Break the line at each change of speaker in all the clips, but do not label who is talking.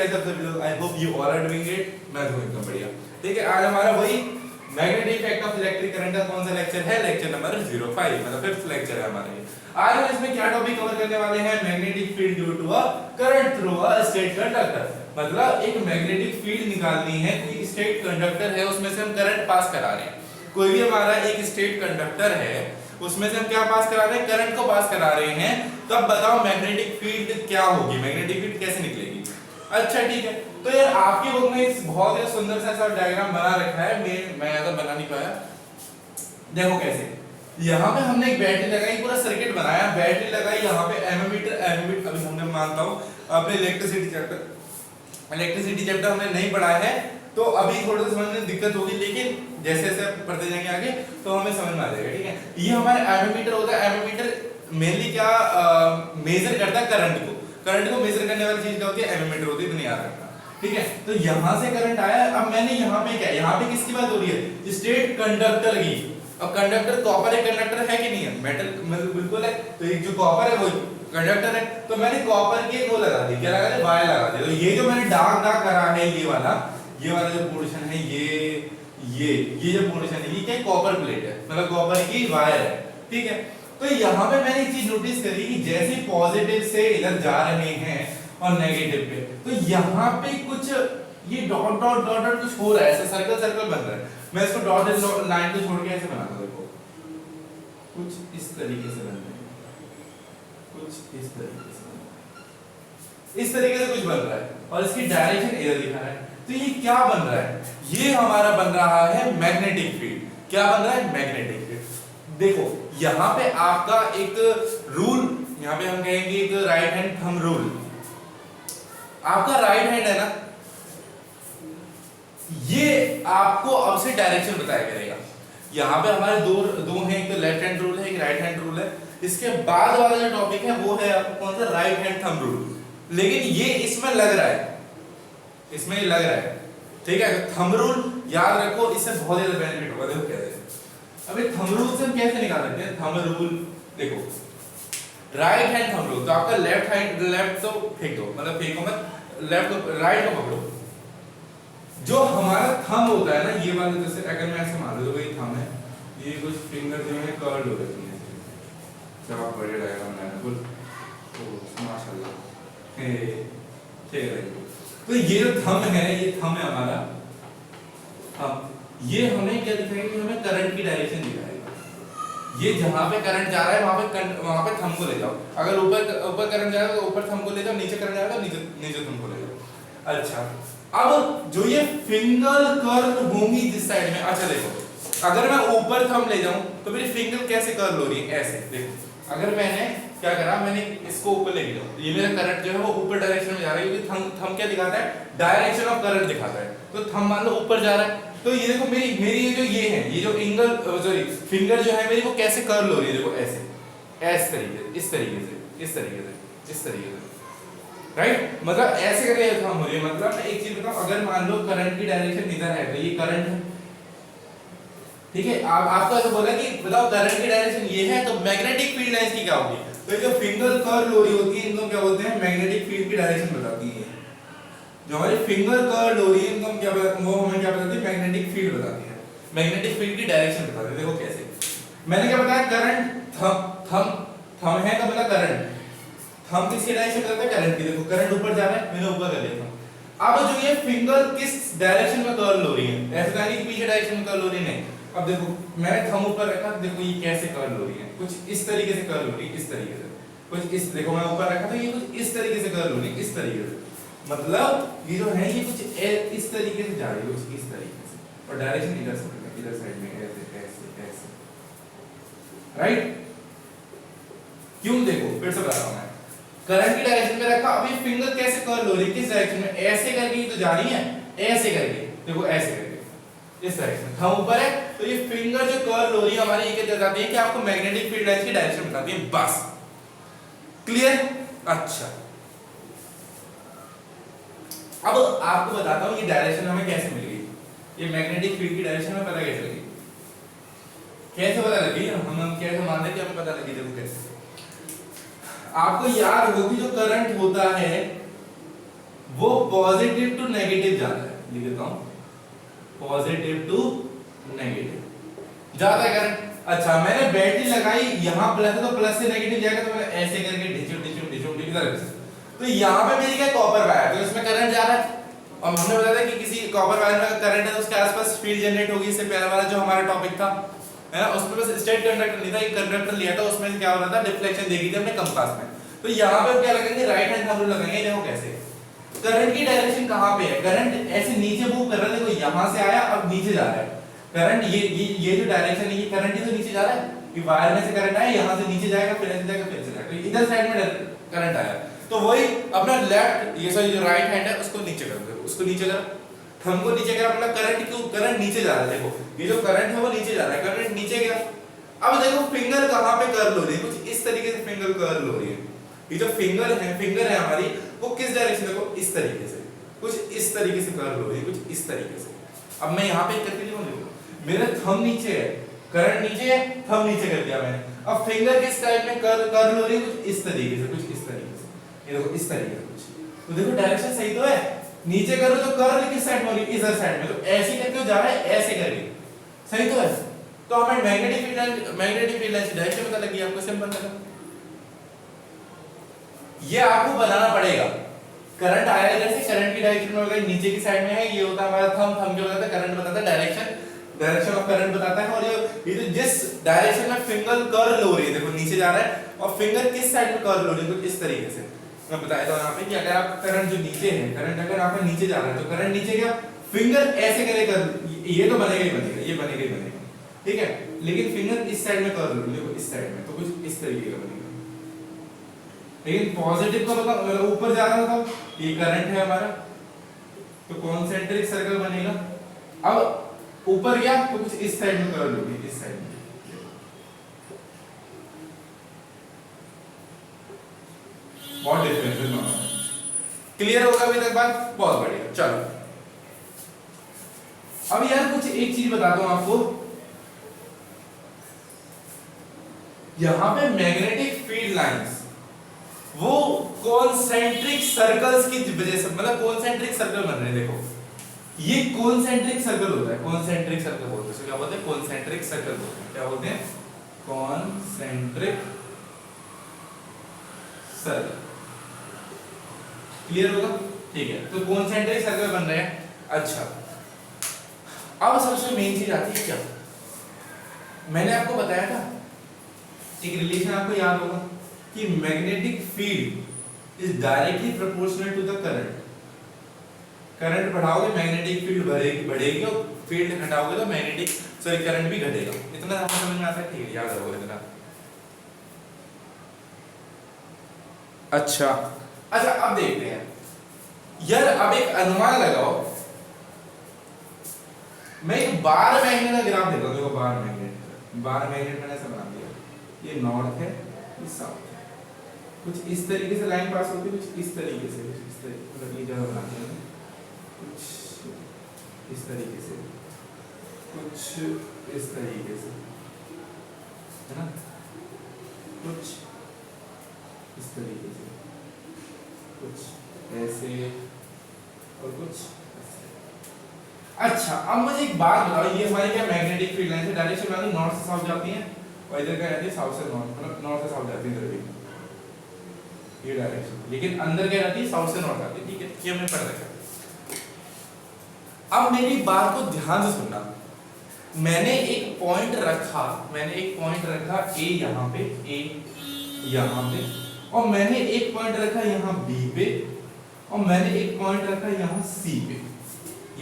कैसे आप सभी लोग? I hope you all are doing it. मैं तो एकदम बढ़िया। ठीक है, आज हमारा वही magnetic effect of electric current का कौन सा लेक्चर है? लेक्चर नंबर 05, मतलब फिफ्थ लेक्चर है हमारा ये। आज हम इसमें क्या टॉपिक कवर करने वाले हैं? Magnetic field due to a current through a straight conductor. मतलब एक मैग्नेटिक फील्ड निकालनी है, कोई स्टेट कंडक्टर है, उसमें से हम करंट पास करा रहे हैं। कोई भी हमारा एक स्टेट कंडक्टर है, उसमें से हम क्या पास करा रहे हैं? करंट को पास करा रहे हैं। तब बताओ मैग्नेटिक फील्ड क्या होगी, मैग्नेटिक फील्ड कैसे निकलेगी? अच्छा ठीक है, तो यार आपकी बुक में इस बहुत ही सुंदर सा डायग्राम बना रखा है, मैं ज्यादा बना नहीं पाया। देखो कैसे, यहाँ पे हमने एक बैटरी लगाई, पूरा सर्किट बनाया, बैटरी लगाई, यहाँ पे एमीमीटर अभी हमने मानता हूँ अपने इलेक्ट्रिसिटी चैप्टर हमने नहीं पढ़ा है, तो अभी थोड़ा सा समझने में दिक्कत होगी, लेकिन जैसे जैसे पढ़ते जाएंगे आगे तो हमें समझ में आ जाएगा। ठीक है, ये हमारा एमीमीटर होता है। एमीमीटर मेनली क्या मेजर करता है? करंट को मेजर करने वाली चीज क्या होती है? एमीमीटर होती है, इतनी याद रखना। ठीक है, तो यहां से करंट आया। अब मैंने यहाँ पे क्या, यहाँ पे किसकी बात हो रही है? स्टेट कंडक्टर की। अब कंडक्टर कॉपर एक कंडक्टर है कि नहीं है? मेटल मतलब बिल्कुल है, तो एक जो कॉपर है वो कंडक्टर है, तो मैंने कॉपर की वो लगा दी, क्या लगा दी? वायर लगा दी। तो ये जो मैंने डार्क करा है, ये वाला जो पोर्शन है, ये जो पोर्शन है, ये क्या? कॉपर प्लेट है, मतलब कॉपर की वायर है। ठीक है, तो यहाँ पे मैंने एक चीज नोटिस करी कि जैसे पॉजिटिव से इधर जा रहे हैं और नेगेटिव पे, तो यहाँ पे कुछ ये डॉट डॉट डॉट डॉट कुछ हो रहा है, ऐसा सर्कल सर्कल बन रहा है। मैं इसको डॉट लाइन को छोड़ के ऐसे बनाता हूं, देखो कुछ इस तरीके से बन रहा है, कुछ इस तरीके से, इस तरीके से कुछ बन रहा है, और इसकी डायरेक्शन इधर दिखा रहा है। तो ये क्या बन रहा है? ये हमारा बन रहा है मैग्नेटिक फील्ड। क्या बन रहा है? Magnetic field. देखो यहाँ पे आपका एक रूल, यहाँ पे हम कहेंगे एक राइट हैंड थंब रूल। आपका राइट हैंड है ना, ये आपको अब से डायरेक्शन बताया करेगा। यहाँ पे हमारे दो हैं, एक तो लेफ्ट हैंड रूल है, एक राइट हैंड रूल है। इसके बाद वाला जो टॉपिक है वो है आपको कौन सा? Right hand thumb rule. लेकिन ये इसमें लग रहा है, इसमें लग रहा है। ठीक है, थंब रूल याद रखो, इससे बहुत ज्यादा बेनिफिट होगा। देखो कैसे, अभी थंब रूल से हम कैसे निकाल सकते हैं? थंब रूल देखो, राइट हैंड थंब रूल, तो आपका लेफ्ट तो फेंक दो, मतलब फेंको मत, लेफ्ट को राइट को पकड़ो। जो हमारा थंब होता है ना, ये वाला, जैसे अगर मैं ऐसे मान लो तो ये थंब है, ये कुछ फिंगर जो है कर्ल हो रही है, क्या बड़े डायग्राम है बिल्कुल, तो माशाल्लाह ठीक है। तो ये जो थंब है, ये थंब है हमारा थंब। ये हमें क्या दिखाएगा? हमें करंट की डायरेक्शन दिखाएगा। ये जहां पे करंट जा रहा है वहां पे थंब को ले जाओ। अगर ऊपर करंट जाएगा तो ऊपर थंब को ले जाओ, नीचे करंट जाएगा तो नीचे थंब को ले जाओ। अच्छा, अब जो ये फिंगर कर्ल होंगी जिस साइड में, अच्छा देखो, अगर मैं ऊपर थंब ले जाऊं तो मेरी फिंगर कैसे कर्ल हो रही है? ऐसे देखो, अगर मैंने क्या करा, मैंने इसको ऊपर ले गया, ये मेरा करंट जो है वो ऊपर डायरेक्शन में जा रहा है, क्योंकि थंब क्या दिखाता है? डायरेक्शन ऑफ करंट दिखाता है। तो थंब मान लो ऊपर जा रहा है, तो ये देखो मेरी ये जो ये है, ये जो एंगल सॉरी फिंगर जो है मेरी, वो कैसे कर्ल हो रही है? देखो ऐसे तरीके से, इस तरीके से, इस तरीके से, इस तरीके से, राइट? मतलब ऐसे करके थंब हो रही है। मतलब मैं एक चीज बताऊं, अगर मान लो करंट की डायरेक्शन इधर है, तो ये करंट है। ठीक है, आपको ऐसा बोला कि बताओ करंट की डायरेक्शन ये है, तो मैग्नेटिक फील्ड लाइंस की क्या होगी? तो ये जो फिंगर कर्ल हो रही होती है, इनको क्या बोलते हैं? मैग्नेटिक फील्ड की डायरेक्शन बताती है। जो हमारी फिंगर कर्ल हो रही है, इनको हम क्या बताते हैं? वो हमें क्या बताती है? मैग्नेटिक फील्ड बताती है। मैग्नेटिक फील्ड की डायरेक्शन बताती है। देखो कैसे, मैंने क्या बताया? करंट थंब है का मतलब करंट, थंब किसकी डायरेक्शन बताता है? करंट की। देखो करंट ऊपर जा रहा है, मैंने ऊपर कर लिया था। अब जो ये फिंगर किस डायरेक्शन में कर्ल हो रही है? ऐसा नहीं कि पीछे डायरेक्शन में कर्ल हो रही है, नहीं। अब देखो मैंने थंब ऊपर रखा, देखो ये कैसे कर्ल हो रही है, कुछ इस तरीके से कर्ल हो रही है, इस तरीके से, कुछ इस, देखो मैं ऊपर रखा तो ये कुछ इस तरीके से कर्ल हो रही है, इस तरीके से। मतलब ये जो है ये कुछ इस तरीके से जा रही है, कुछ इस तरीके से, और डायरेक्शन इधर साइड में ऐसे ऐसे ऐसे, राइट? क्यों? देखो फिर से बता रहा हूं मैं, करंट की डायरेक्शन में रखा, अभी फिंगर कैसे कर्ल हो रही है? किस डायरेक्शन में? ऐसे करके तो जा रही है, ऐसे करके, देखो ऐसे करके, इस डायरेक्शन। थंब ऊपर है तो ये फिंगर जो कर्ल हो रही है हमारी, ये क्या बताती है? कि आपको मैग्नेटिक फील्ड लाइंस की डायरेक्शन बताती है। बस क्लियर? अच्छा, अब आपको बताता हूं ये डायरेक्शन हमें कैसे मिल गई, ये मैग्नेटिक फील्ड की डायरेक्शन हमें पता कैसे लगी? कैसे पता लगी? हम कैसे मान लें कि हमें पता लगी? देखो कैसे, आपको याद होगी जो करंट होता है वो पॉजिटिव टू नेगेटिव जा रहा है, लिख देता हूं, पॉजिटिव टू नेगेटिव जाता है करंट। अच्छा मैंने बैटरी लगाई, यहाँ प्लस है तो प्लस से नेगेटिव जाएगा, तो मैंने ऐसे करके ढिचुम ढिचुम ढिचुम इधर, तो यहाँ पे मेरी क्या कॉपर वायर, तो इसमें करंट जा रहा है। और हमने बताया था कि किसी कॉपर वायर में करंट है तो उसके आसपास फील्ड जनरेट होगी, इससे पहले वाला जो हमारा टॉपिक था है ना, उसमें बस स्ट्रेट कंडक्टर नहीं था, एक कंडक्टर लिया था, उसमें क्या हो रहा था, डिफ्लेक्शन देखी थी हमने कंपास में। तो यहाँ पे क्या लगाएंगे, राइट हैंड थंब रूल लगाएंगे। देखो कैसे, करंट की डायरेक्शन कहाँ पे है, करंट ऐसे नीचे मूव कर रहा है, देखो यहाँ से आया अब नीचे जा रहा है करंट, ये जो डायरेक्शन है, ये करंट ही तो नीचे जा रहा है, कि वायर में से करंट आया, यहाँ से नीचे जाएगा, फिर ऐसे जाएगा, फिर ऐसे जाएगा, तो इधर साइड में करंट आया, तो वही अपना लेफ्ट, ये सॉरी जो राइट हैंड है उसको नीचे कर, उसको नीचे कर, थंब को नीचे करा, मतलब करंट क्यों, करंट नीचे जा रहा है, देखो ये जो करंट है वो नीचे जा रहा है, करंट नीचे गया। अब देखो फिंगर कहाँ पे कर्ल हो रही है, कुछ इस तरीके से फिंगर कर्ल हो रही है, ये जो फिंगर है हमारी, वो किस डायरेक्शन, देखो इस तरीके से, कुछ इस तरीके से कर्ल हो रही है, कुछ इस तरीके से। अब मैं यहाँ पे करके दिखाऊं, देखो मेरा थंब नीचे है, करंट नीचे है, थंब नीचे कर दिया मैंने, अब फिंगर किस टाइप में कर्ल हो रही है, कुछ इस तरीके से, कुछ इस तरीके से, ये देखो इस तरीके से कुछ, तो देखो डायरेक्शन सही तो है, नीचे करो तो कर्ल किस साइड में हो रही है, इधर साइड में, तो ऐसे करके जा रहा है, ऐसे करके, सही तो है। तो हमें मैग्नेटिक फील्ड लाइन की डायरेक्शन पता लगी, आपको सिंपल था। ये आपको बनाना पड़ेगा, करंट आया इधर से, करंट की डायरेक्शन में होगा नीचे की साइड में है, ये होता है हमारा थंब क्या बताता है, करंट बताता है, डायरेक्शन ऑफ करंट बताता है, और ये जो जिस डायरेक्शन में फिंगर कर्ल हो रही है, देखो नीचे जा रहा है, और फिंगर किस साइड में कर्ल हो रही है, तो इस तरीके से मैं बताया था यहाँ पे कि अगर आपका करंट जो नीचे है, करंट अगर आपका नीचे जा रहा है, तो करंट नीचे गया, फिंगर ऐसे करेगा, ये तो बनेगा ही बनेगा, ये बनेगा ही बनेगा, ठीक है, लेकिन फिंगर इस साइड में कर्ल हो रही है, देखो इस साइड में, तो कुछ इस तरीके का बनेगा। लेकिन पॉजिटिव का मतलब ऊपर जा रहा था, ये करंट है हमारा, तो कॉन्सेंट्रिक सर्कल बनेगा। अब ऊपर गया तो कुछ इस साइड में कर्ल होगी, इस साइड में, बहुत डिफरेंस है, क्लियर होगा अभी तक बात, बहुत बढ़िया। चलो अब यार कुछ एक चीज बताता हूं आपको, यहां पे मैग्नेटिक फील्ड लाइंस वो कॉन्सेंट्रिक सर्कल्स की वजह से, मतलब कॉन्सेंट्रिक सर्कल बन रहे हैं, देखो ये कॉन्सेंट्रिक सर्कल होता है, कॉन्सेंट्रिक सर्कल बोलते हैं, क्या बोलते हैं, कॉन्सेंट्रिक सर्कल बोलते हैं, क्या बोलते हैं, कॉन्सेंट्रिक सर्कल, क्लियर होगा, ठीक है, तो कॉन्सेंट्रिक सर्कल बन रहे हैं। अच्छा अब सबसे मेन चीज आती है क्या, मैंने आपको बताया था एक रिलेशन, आपको याद होगा कि magnetic field is directly proportional to the current, current बढ़ाओगे मैग्नेटिक फील्ड बढ़ेगी, और फील्ड घटाओगे तो मैग्नेटिक करंट भी घटेगा। इतना समझ में आता है, ठीक है, याद रखोगे इतना। अच्छा अब देखते हैं यार, अब एक अनुमान लगाओ, मैं एक बार मैग्नेट का ग्राफ देता हूं, देखो बार मैग्नेट मैंने ऐसा बना दिया, ये नॉर्थ है, ये साउथ है, कुछ इस तरीके से लाइन पास होती है, कुछ इस तरीके से, कुछ इस तरीके, मतलब ये जगह बनाते हैं, कुछ इस तरीके से, कुछ इस तरीके से, है ना, कुछ इस तरीके से, कुछ ऐसे, और कुछ ऐसे। अच्छा अब मुझे एक बात बताओ, ये हमारी क्या मैग्नेटिक फील्ड लाइन से डायरेक्शन वाली नॉर्थ से साउथ जाती है, और इधर क्या रहती है, साउथ से नॉर्थ, मतलब नॉर्थ से साउथ जाती है, इधर भी ये डायरेक्शन, लेकिन अंदर क्या रहती है, साउथ से नॉर्थ आती है, ठीक है, ये हमने पढ़ रखा है। अब मेरी बात को ध्यान से सुनना, मैंने एक पॉइंट रखा, ए यहाँ पे, ए यहाँ पे, और मैंने एक पॉइंट रखा यहाँ बी पे, और मैंने एक पॉइंट रखा यहाँ सी पे,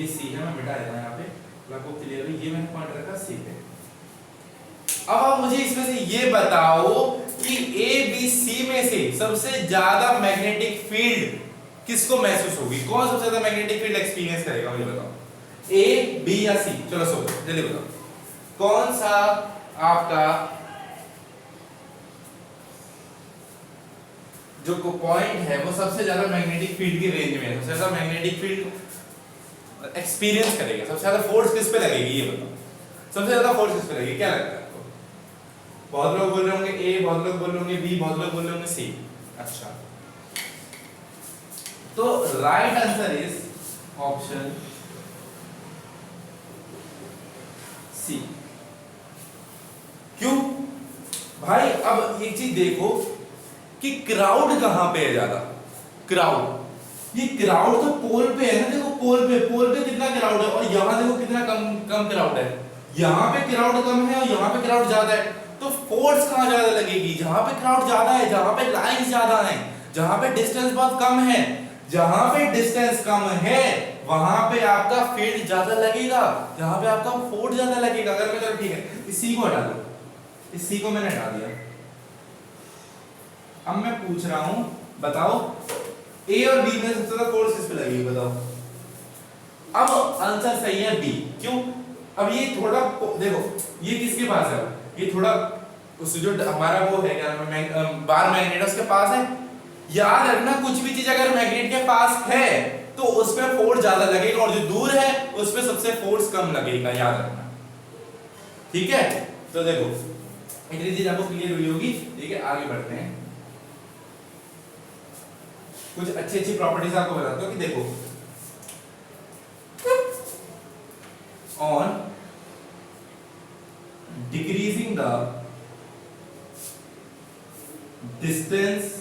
ये सी है, मैं मिटा देता हूं यहाँ पे, आपको क्लियर है, ये मैंने पॉइंट रखा सी पे। अब आप मुझे इसमें से ये बताओ कि ए बी सी में से सबसे ज्यादा मैग्नेटिक फील्ड किसको महसूस होगी, कौन सबसे ज्यादा मैग्नेटिक फील्ड एक्सपीरियंस करेगा, मुझे बताओ, ए बी या सी, चलो सोचो जल्दी बताओ, कौन सा आपका जो पॉइंट है वो सबसे ज्यादा मैग्नेटिक फील्ड की रेंज में है, सबसे ज्यादा मैग्नेटिक फील्ड एक्सपीरियंस करेगा, सबसे ज्यादा फोर्स किस पे लगेगी, ये बताओ, सबसे ज्यादा फोर्स किस पे लगेगी, क्या लगता है आपको? बहुत लोग बोल रहे होंगे ए, बहुत लोग बोल रहे होंगे बी, बहुत लोग बोल रहे होंगे सी। अच्छा तो right answer is option C. क्यों भाई? अब एक चीज देखो कि क्राउड कहां पे है ज्यादा। क्राउड, ये क्राउड तो पोल पे है ना, देखो पोल पे कितना क्राउड है, और यहां देखो कितना कम क्राउड है। यहां पे क्राउड कम है और यहां पे क्राउड ज्यादा है, तो फोर्स कहां ज्यादा लगेगी? जहां पे क्राउड ज्यादा है, जहां पे लाइन ज्यादा है, जहां पे डिस्टेंस बहुत कम है। जहां पे डिस्टेंस कम है वहां पे आपका फील्ड ज्यादा लगेगा, जहां पे आपका फोर्स ज्यादा लगेगा। अगर मैं, चलो ठीक है, इस सी को हटा दो, इस सी को मैंने हटा दिया। अब मैं पूछ रहा हूं, बताओ ए और बी में सबसे ज्यादा फोर्स किस पे लगेगी, बताओ। अब आंसर सही है बी। क्यों? अब ये थोड़ा देखो, ये किसके पास है? ये थोड़ा उस जो हमारा वो है क्या बार मैग्नेट उसके पास है। याद रखना, कुछ भी चीज अगर मैग्नेट के पास है तो उस पे फोर्स ज्यादा लगेगा, और जो दूर है उस पे सबसे फोर्स कम लगेगा, याद रखना। ठीक है, तो देखो इतनी चीज आपको क्लियर हुई होगी। ठीक है, आगे बढ़ते हैं। कुछ अच्छी अच्छी प्रॉपर्टीज आपको बताता हूं कि देखो, ऑन डिक्रीजिंग द डिस्टेंस।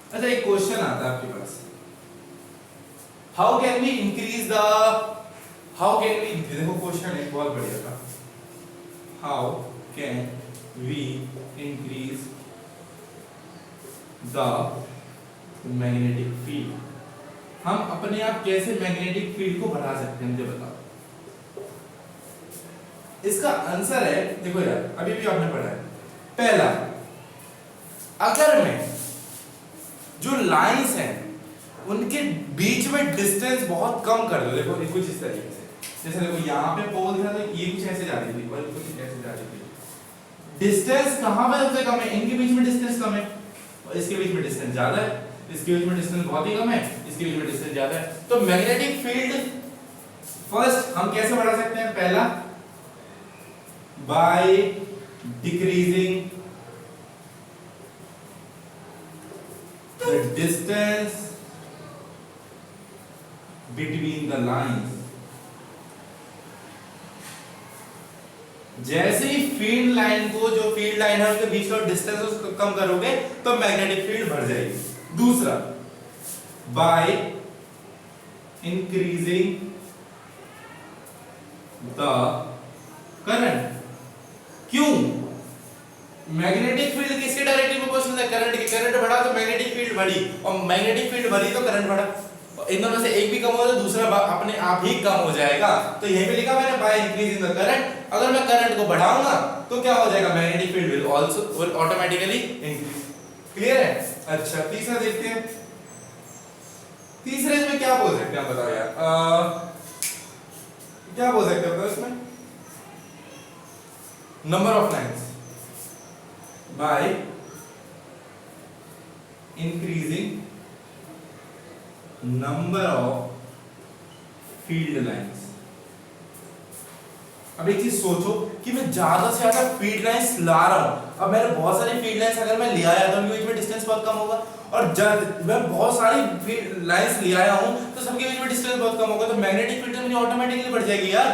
अच्छा, एक क्वेश्चन आता है आपके पास, how can we increase the, how can we, देखो क्वेश्चन है बहुत बढ़िया था, how can we increase the magnetic field. हम अपने आप कैसे मैग्नेटिक फील्ड को बढ़ा सकते हैं, मुझे बताओ। इसका आंसर है, देखो यार, अभी भी आपने पढ़ा है। पहला, अगर मैं जो लाइंस हैं उनके बीच में डिस्टेंस बहुत कम कर दो, देखो कुछ इस तरीके से, जैसे देखो यहाँ पे पोल था तो ये कुछ ऐसे जा रही थी और कुछ ऐसे जा रही थी। डिस्टेंस कहां पे सबसे कम है? इनके बीच में डिस्टेंस कम है, और इसके बीच में डिस्टेंस ज्यादा है, इसके बीच में डिस्टेंस बहुत ही कम है, इसके बीच में डिस्टेंस ज्यादा है। तो मैग्नेटिक फील्ड फर्स्ट हम कैसे बढ़ा सकते हैं? पहला, by decreasing the distance between the lines. जैसे ही फील्ड लाइन को, जो फील्ड लाइन है उसके बीच का डिस्टेंस उसको कम करोगे तो मैग्नेटिक फील्ड बढ़ जाएगी। दूसरा, बाय इंक्रीजिंग द करंट। क्यों? मैग्नेटिक फील्ड किसके डायरेक्टली प्रोपोर्शनल है? करंट के। करंट बढ़ा तो मैग्नेटिक फील्ड बढ़ी, और मैग्नेटिक फील्ड बढ़ी तो करंट बढ़ा। इन दोनों से एक भी कम हो तो दूसरा अपने आप ही कम हो जाएगा। तो यहीं पे लिखा मैंने, बाय इंक्रीजिंग द करंट। अगर मैं करंट को बढ़ाऊंगा तो क्या हो जाएगा? Magnetic field will automatically increase. Clear है? अच्छा, तीसरा देखते हैं। तीसरे में क्या बोल सकते हैं, बताओ यार, क्या बोल सकते हैं इसमें? Number of lines by increasing number of field lines. अब एक चीज सोचो कि मैं ज्यादा से ज्यादा फील्ड लाइंस ला रहा हूं। अब मैंने बहुत सारी फील्ड लाइंस अगर मैं ले आया तो उनके बीच में डिस्टेंस बहुत कम होगा, और जब मैं बहुत सारी फील्ड लाइंस ले आया हूं तो सबके बीच में डिस्टेंस बहुत कम होगा, तो मैग्नेटिक फील्ड मेरी ऑटोमेटिकली बढ़ जाएगी यार।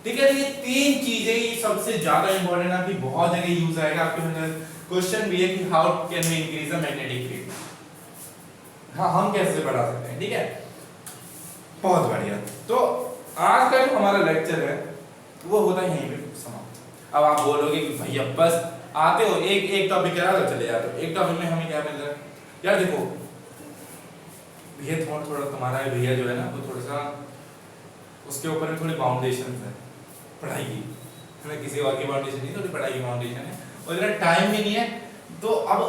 ठीक है, ये तीन चीजें ये सबसे ज्यादा इंपॉर्टेंट है, आपकी बहुत जगह यूज आएगा। आपके क्वेश्चन भी है कि how can we increase the magnetic field. हाँ, हम कैसे बढ़ा सकते हैं। ठीक है, बहुत बढ़िया। तो आज का जो हमारा लेक्चर है वो होता है यहीं पे समाप्त। अब आप बोलोगे कि भैया बस आते हो एक टॉपिक करा तो चले जाते हो, एक टॉपिक में हमें क्या मिल रहा है यार? देखो भैया, थोड़ा तुम्हारा भैया जो है ना वो थोड़ा सा उसके ऊपर में थोड़ी बाउंडेशन है पढ़ाई की, हमें किसी और की बाउंडेशन नहीं, थोड़ी पढ़ाई की बाउंडेशन है, और इतना टाइम भी नहीं है। तो अब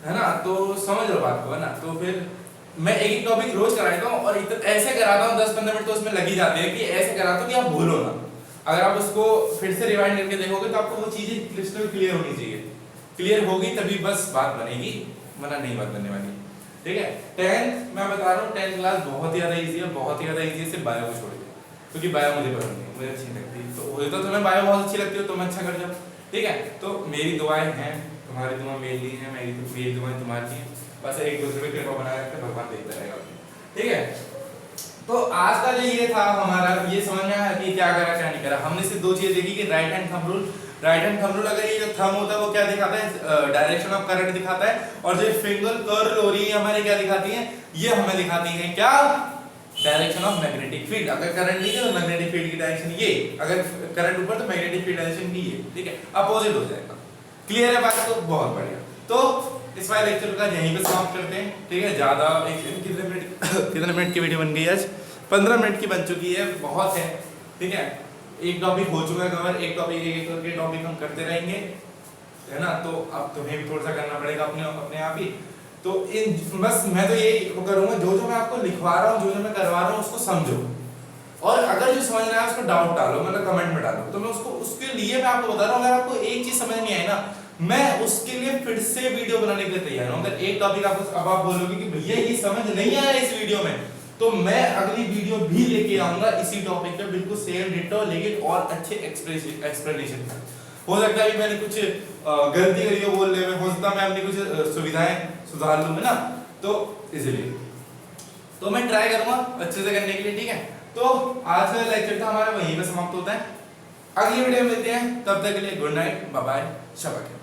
है ना, तो समझ लो बात को, है ना। तो फिर मैं एक टॉपिक रोज कराता हूँ, और ऐसे कराता हूँ 10-15 मिनट तो उसमें लग ही जाते हैं, कि ऐसे कराता हूँ कि आप भूलो ना। अगर आप उसको फिर से रिवाइंड करके देखोगे तो आपको वो चीजें क्रिस्टल क्लियर होनी चाहिए। क्लियर होगी तभी बस बात बनेगी, वरना नहीं बात बनने वाली। ठीक है, 10th मैं बता रहा हूँ, 10th क्लास बहुत ही ज्यादा इजी है, बहुत ही ज्यादा इजी है। सिर्फ बायो को छोड़ के, क्योंकि बायो मुझे पसंद नहीं, मुझे अच्छी लगती है। तो तुम्हें बायो बहुत अच्छी लगती है, तुम अच्छा कर जाओ। ठीक है, तो मेरी दुआएं हैं तुम्हारी दुआ मेरी है, मेरी दुआ तुम्हारी है, बस एक दूसरे पे कृपा बनाए रखते, भगवान देखता रहेगा। ठीक है, तो आज का जो ये था हमारा, ये समझ में आया कि क्या करा क्या नहीं करा। हमने सिर्फ दो चीजें देखी कि right hand thumb rule, right hand thumb rule अगर ये जो थंब होता है वो क्या दिखाता है, डायरेक्शन ऑफ करंट दिखाता है, और जो फिंगर कर्ल हो रही है हमारे क्या दिखाती है, ये हमें दिखाती है क्या, डायरेक्शन ऑफ मैग्नेटिक फील्ड। अगर करंट नीचे तो मैग्नेटिक फील्ड की डायरेक्शन ये, अगर करंट ऊपर तो मैग्नेटिक फील्ड डायरेक्शन की ये। ठीक है, अपोजिट हो जाएगा। क्लियर है बात? तो बहुत बढ़िया। तो इस वाले लेक्चर का यहीं पे समाप्त करते हैं। ठीक है, ज्यादा कितने मिनट की वीडियो बन गई आज? 15 मिनट की बन चुकी है, बहुत है। ठीक है, एक टॉपिक हो चुका है कवर, एक टॉपिक एक करके टॉपिक हम करते रहेंगे, है ना। तो अब तुम्हें भी थोड़ा सा करना पड़ेगा अपने आप ही। तो इन बस मैं तो यही करूंगा, जो मैं आपको लिखवा रहा हूँ, जो मैं करवा रहा हूँ उसको समझो, और अगर जो समझ रहा है उसको डाउट डालो, मतलब कमेंट में डालो। तो मैं उसके लिए मैं आपको बता रहा हूँ, अगर आपको एक चीज समझ नहीं आई ना, मैं उसके लिए फिर से वीडियो बनाने के लिए तैयार हूँ। अगर एक टॉपिक आपको, अब आप बोलोगे कि भैया ये समझ नहीं आया इस वीडियो में, तो मैं अगली वीडियो भी लेके आऊंगा इसी टॉपिक पे, बिल्कुल सेम डिटो, लेकिन और अच्छे एक्सप्लेनेशन का। हो सकता है कि मैंने कुछ गलती करी हो बोलने में, हो सकता है मैं अपनी कुछ सुविधाएं सुधार लूं, है ना। तो इसलिए तो मैं ट्राई करूंगा अच्छे से करने के लिए। ठीक है, तो आज का लेक्चर था हमारा वहीं पे समाप्त होता है। अगली वीडियो में मिलते हैं, तब तक के लिए गुड नाइट, बाय बाय, शब्बा खैर।